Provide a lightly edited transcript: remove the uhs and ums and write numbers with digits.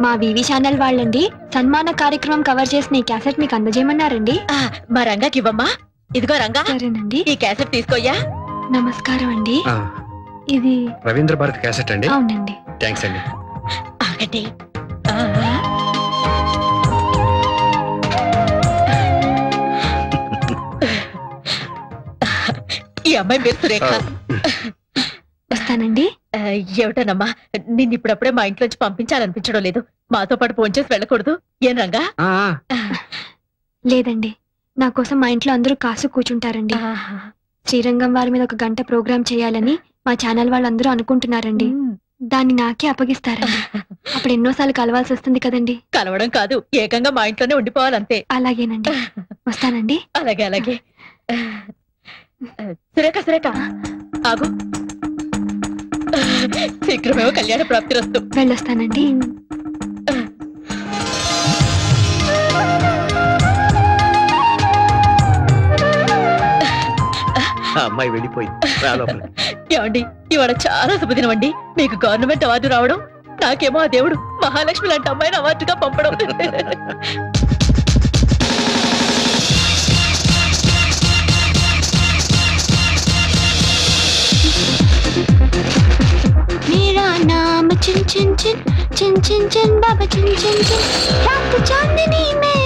మా వివి ఛానల్ వాళ్ళండి సన్మాన కార్యక్రమం కవర్ చేసిన ఈ క్యాసెట్ మీకు అందజేయమన్నారండి. మా రంగాకి ఇవ్వమ్మా. ఇదిగో రంగా. సరేనండి. ఈ క్యాసెట్ తీసుకోయ్యా. నమస్కారం అండి. ఇది రవీంద్ర భారత్ క్యాసెట్ అండి. అవునండి. థ్యాంక్స్ అండి. ఆగండి. ఈ అమ్మాయి పేరు సురేఖ. వస్తానండి. ఏమిటోనమ్మా, నిన్ను ఇప్పుడప్పుడే మా ఇంట్లోంచి పంపించాలనిపించడం లేదు. మాతో పాటు ఫోన్ చేసి వెళ్ళకూడదు ఏం రంగా? లేదండి, నా కోసం మా ఇంట్లో అందరూ కాసు కూర్చుంటారండి. శ్రీరంగం వారి మీద 1 గంట ప్రోగ్రామ్ చేయాలని మా ఛానల్ వాళ్ళందరూ అనుకుంటున్నారండి. దాన్ని నాకే అప్పగిస్తారండి. అప్పుడు ఎన్నోసార్లు కలవాల్సి వస్తుంది కదండి. కలవడం కాదు, ఏకంగా మా ఇంట్లోనే ఉండిపోవాలంతే. అలాగేనండి, వస్తానండి. అలాగే అలాగే. సురేఖ సురేఖ ఆగు. శీఘ్రమేమో కళ్యాణ ప్రాప్తి రస్తు. వెళ్ళొస్తానండి. అమ్మాయి వెళ్ళిపోయింది. ఏమండి, ఇవాళ చాలా శుభదినం అండి. మీకు గవర్నమెంట్ అవార్డు రావడం, నాకేమో ఆ దేవుడు మహాలక్ష్మి లాంటి అమ్మాయిని అవార్డుగా పంపడం. मेरा नाम चिन चिन चिन चिन चिन चिन बाबा चिन चिन चिन रात चांदनी में